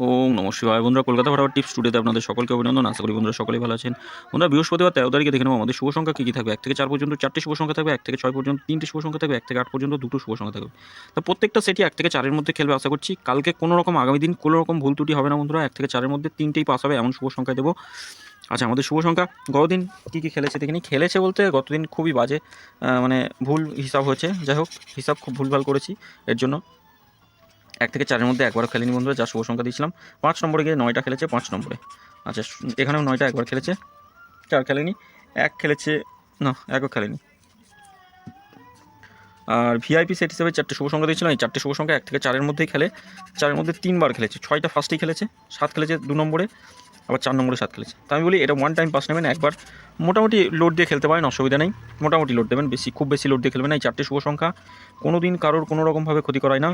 ওম নমঃ শিবায়। বন্ধুরা, কলকাতা ফটাফট টিপস টুডেতে আপনাদের সকলকে অভিনন্দন। আশা করি বন্ধুরা সকলেই ভালো আছেন। বন্ধুরা, বৃহস্পতিবার 13 তারিখে দেখে নেব আমাদের শুভ সংখ্যা কী কী থাকবে। 1 থেকে 4 পর্যন্ত 4টি শুভ সংখ্যা থাকবে, 1 থেকে 6 পর্যন্ত 3টি শুভ সংখ্যা থাকবে, 1 থেকে 8 পর্যন্ত 2টো শুভ সংখ্যা থাকবে। তো প্রত্যেকটা সেটই 1 থেকে 4-এর মধ্যে খেলবে আশা করছি। কালকে কোনো রকম আগামী দিন কোনো রকম ভুল ত্রুটি হবে না বন্ধুরা। 1 থেকে 4-এর মধ্যে 3টেই পাস হবে এমন শুভ সংখ্যা দেবো। আচ্ছা, আমাদের শুভ সংখ্যা গতদিন কী কী খেলেছে দেখে নিই। খেলেছে বলতে গতদিন খুবই বাজে, মানে ভুল হিসাব হয়েছে। যাই হোক, হিসাব খুব ভুলভাল করেছি, এর জন্য 1 থেকে 4-এর মধ্যে একবারও খেলেনি বন্ধুরা। যা শুভ সংখ্যা দিয়েছিলাম 5 নম্বরে গিয়ে 9টা খেলেছে 5 নম্বরে। আচ্ছা, এখানেও 9টা একবার খেলেছে, 4 খেলেনি, 1 খেলেছে, না 1ও খেলেনি। আর ভিআইপি সেট হিসেবে 4টে শুভ সংখ্যা দিয়েছিলাম। এই 4টে শুভ সংখ্যা 1 থেকে 4-এর মধ্যেই খেলে। 4-এর মধ্যে 3বার খেলেছে, 6টা ফার্স্টেই খেলেছে, 7 খেলেছে 2 নম্বরে, আবার 4 নম্বরে 7 খেলেছে। তো আমি বলি এটা ওয়ান টাইম পাস নেবেন, একবার মোটামুটি লোড দিয়ে খেলতে পারেন, অসুবিধা নেই। মোটামুটি লোড দেবেন, খুব বেশি লোড দিয়ে খেলবেন না। এই 4টে শুভ সংখ্যা কোনো দিন কারোর কোনো রকমভাবে ক্ষতি করায় না,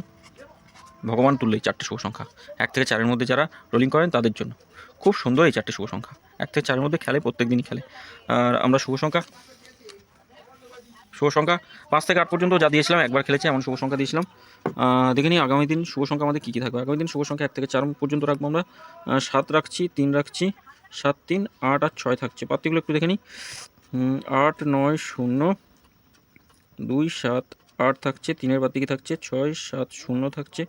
ভগবান তুললেই 4টে শুভ সংখ্যা 1 থেকে 4-এর মধ্যে যারা রোলিং করেন তাদের জন্য খুব সুন্দর এই 4টে শুভ সংখ্যা। 1 থেকে 4-এর মধ্যে খেলে, প্রত্যেক দিনই খেলে। আর আমরা শুভ সংখ্যা 5 থেকে 8 পর্যন্ত যা দিয়েছিলাম, একবার খেলেছে এমন শুভ সংখ্যা দিয়েছিলাম। দেখে নিই আগামী দিন শুভ সংখ্যা আমাদের কী কী থাকবে। আগামী দিন শুভ সংখ্যা 1 থেকে 4 পর্যন্ত রাখবো আমরা। 7 রাখছি, 3 রাখছি, 7, 3, 8 আর 6 থাকছে। পাত্রগুলো একটু দেখে নিই। 8, 9, 0, 2, 7, 8 থাকছে, 3-এর বাদ দিকে থাকছে 6, 7, 0 থাকছে,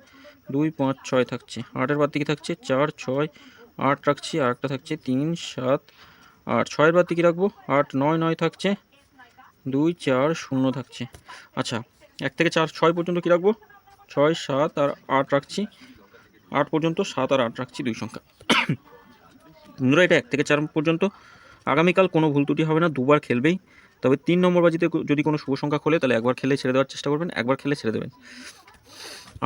2, 5, 6 থাকছে, 8-এর বাদ দিকে থাকছে 4, 6, 8 রাখছি, আর একটা থাকছে 3, 7, 8, 6-এর বাদ দিকে রাখবো 8, 9, 9 থাকছে, 2, 4, 0 থাকছে। আচ্ছা, 1 থেকে 4, 6 পর্যন্ত কী রাখবো? 6, 7 আর 8 রাখছি। 8 পর্যন্ত 7 আর 8 রাখছি 2 সংখ্যা। বন্ধুরা, এটা 1 থেকে 4 পর্যন্ত আগামীকাল কোনো ভুল ত্রুটি হবে না, দুবার খেলবেই। তবে 3 নম্বর বাজিতে যদি কোনো শুভ সংখ্যা খোলে তাহলে একবার খেলে ছেড়ে দেওয়ার চেষ্টা করবেন, একবার খেলে ছেড়ে দেবেন।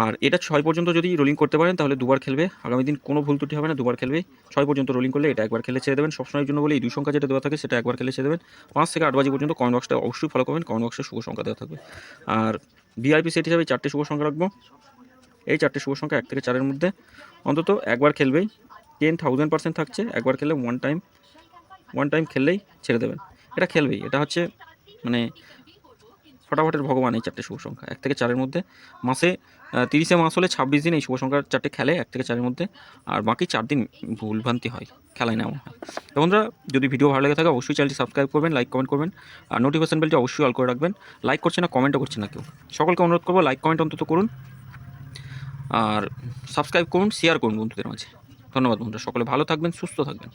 আর এটা 6 পর্যন্ত যদি রোলিং করতে পারেন তাহলে দুবার খেলবে। আগামী দিন কোনো ভুল ত্রুটি হবে না, দুবার খেলবে। 6 পর্যন্ত রোলিং করলে এটা একবার খেলে ছেড়ে দেবেন। সবসময়ের জন্য বলে এই 2 সংখ্যা যেটা দেওয়া থাকে সেটা একবার খেলে ছেড়ে দেবেন। 5 থেকে 8 বাজি পর্যন্ত কমেন্ট বক্সটা অবশ্যই ফলো করবেন, কমেন্ট বক্সে শুভ সংখ্যা দেওয়া থাকবে। আর ভিআইপি সেট হিসাবে 4টে শুভ সংখ্যা রাখবো। এই 4টে শুভ সংখ্যা 1 থেকে 4-এর মধ্যে অন্তত একবার খেলবেই। 10,000% থাকছে, একবার খেলে ওয়ান টাইম খেললেই ছেড়ে দেবেন। এটা খেলবেই, এটা হচ্ছে মানে ফটাফটের ভগবান এই 4টে শুভ সংখ্যা 1 থেকে 4-এর মধ্যে। মাসে 30 মাস হলে 26 দিন এই শুভ সংখ্যার 4টে খেলে 1 থেকে 4-এর মধ্যে। আর বাকি 4 দিন ভুলভ্রান্তি হয়, খেলায় নেওয়া হয়। তো বন্ধুরা, যদি ভিডিও ভালো লেগে থাকে অবশ্যই চ্যানেলটি সাবস্ক্রাইব করবেন, লাইক কমেন্ট করবেন, আর নোটিফিকেশন বেলটি অবশ্যই অল করে রাখবেন। লাইক করছে না, কমেন্টও করছে না কেউ। সকলকে অনুরোধ করবো লাইক কমেন্ট অন্তত করুন, আর সাবস্ক্রাইব করুন, শেয়ার করুন বন্ধুদের মাঝে। ধন্যবাদ বন্ধুরা, সকলে ভালো থাকবেন, সুস্থ থাকবেন।